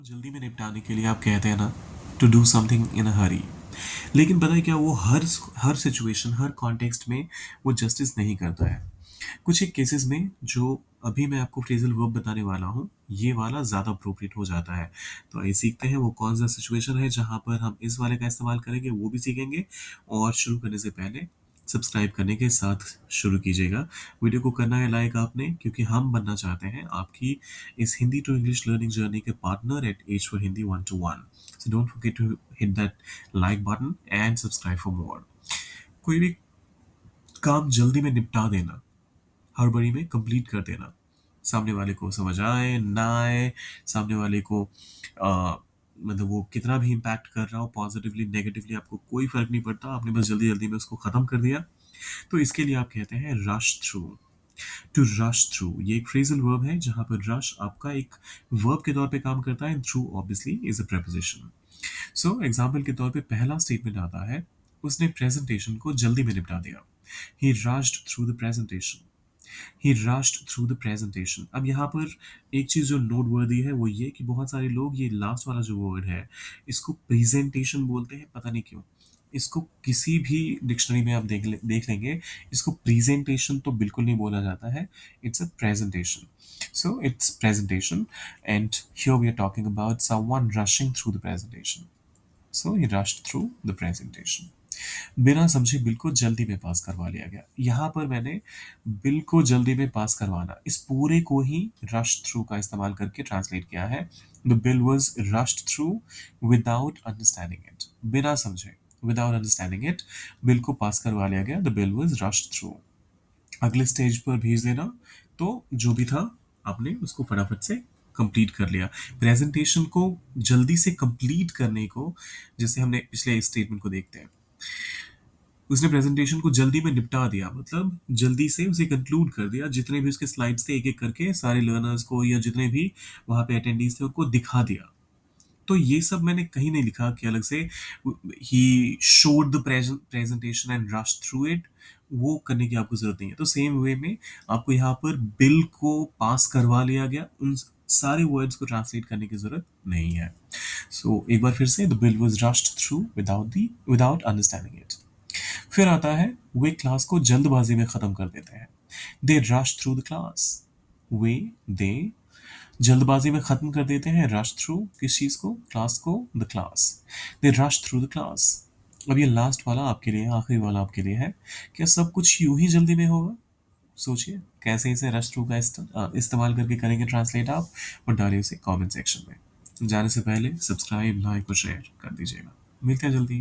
जल्दी में निपटाने के लिए आप कहते हैं ना टू डू समथिंग इन अ हरी। लेकिन पता है क्या, वो हर सिचुएशन, हर कॉन्टेक्स्ट में वो जस्टिस नहीं करता है। कुछ एक केसेस में जो अभी मैं आपको फ्रेजल वर्ब बताने वाला हूँ, ये वाला ज़्यादा अप्रोप्रिएट हो जाता है। तो आइए सीखते हैं वो कौन सा सिचुएशन है जहाँ पर हम इस वाले का इस्तेमाल करेंगे, वो भी सीखेंगे। और शुरू करने से पहले सब्सक्राइब करने के साथ शुरू कीजिएगा। वीडियो को करना है लाइक आपने, क्योंकि हम बनना चाहते हैं आपकी इस Hindi to English learning journey के partner at edge for Hindi 1 to 1। So don't forget to hit that like button and subscribe for more. कोई भी काम जल्दी में निपटा देना, हड़बड़ी में कंप्लीट कर देना, सामने वाले को समझ आए ना आए, सामने वाले को मतलब वो कितना भी इम्पैक्ट कर रहा हो, पॉजिटिवली नेगेटिवली आपको कोई फर्क नहीं पड़ता, आपने बस जल्दी जल्दी में उसको खत्म कर दिया। तो इसके लिए आप कहते हैं rush through. To rush through ये एक फ्रेजल वर्ब है जहां पर रश आपका एक वर्ब के तौर पे काम करता है, through obviously is a preposition. So example के तौर पे पहला स्टेटमेंट आता है, उसने प्रेजेंटेशन को जल्दी में निपटा दिया। ही rushed through the presentation. He rushed through the presentation. अब यहाँ पर एक चीज़ जो नोट वर्दी है वो ये कि बहुत सारे लोग ये लास्ट वाला जो वर्ड है इसको प्रेजेंटेशन बोलते हैं, पता नहीं क्यों। इसको किसी भी डिक्शनरी में आप देख लेंगे, इसको प्रेजेंटेशन तो बिल्कुल नहीं बोला जाता है। It's a presentation. So it's presentation and here we are talking about someone rushing through the presentation. So he rushed through the presentation. बिना समझे बिल्कुल जल्दी में पास करवा लिया गया। यहाँ पर मैंने बिल्कुल जल्दी में पास करवाना, इस पूरे को ही रश थ्रू का इस्तेमाल करके ट्रांसलेट किया है। The bill was rushed through without understanding it. बिना समझे, विदाउट अंडरस्टैंडिंग इट, बिल को पास करवा लिया गया। The bill was rushed through. अगले स्टेज पर भेज देना, तो जो भी था आपने उसको फटाफट से कंप्लीट कर लिया। प्रेजेंटेशन को जल्दी से कंप्लीट करने को, जैसे हमने पिछले स्टेटमेंट को देखते हैं, उसने प्रेजेंटेशन को जल्दी में निपटा दिया, मतलब जल्दी से उसे कंक्लूड कर दिया। जितने भी उसके स्लाइड्स थे एक एक करके सारे लर्नर्स को या जितने भी वहां पे अटेंडीज थे उनको दिखा दिया। तो ये सब मैंने कहीं नहीं लिखा कि अलग से he showed the presentation and rush through it. वो करने की आपको जरूरत नहीं है। तो सेम वे में आपको यहाँ पर बिल को पास करवा लिया गया, उन सारे वर्ड्स को ट्रांसलेट करने की जरूरत नहीं है। सो एक बार फिर से, the bill was rushed through without understanding it. फिर आता है, वे क्लास को जल्दबाजी में खत्म कर देते हैं। दे रश थ्रू द क्लास। वे, दे जल्दबाजी में खत्म कर देते हैं। रश थ्रू किस चीज को? क्लास को, the class. They rush through the class. अब ये लास्ट वाला आपके लिए, आखिरी वाला आपके लिए है। क्या सब कुछ यूं ही जल्दी में होगा? सोचिए कैसे इसे रश थ्रू का इस्तेमाल करके करेंगे ट्रांसलेट आप, और डालिए उसे कमेंट सेक्शन में। जाने से पहले सब्सक्राइब, लाइक और शेयर कर दीजिएगा। मिलते हैं जल्दी।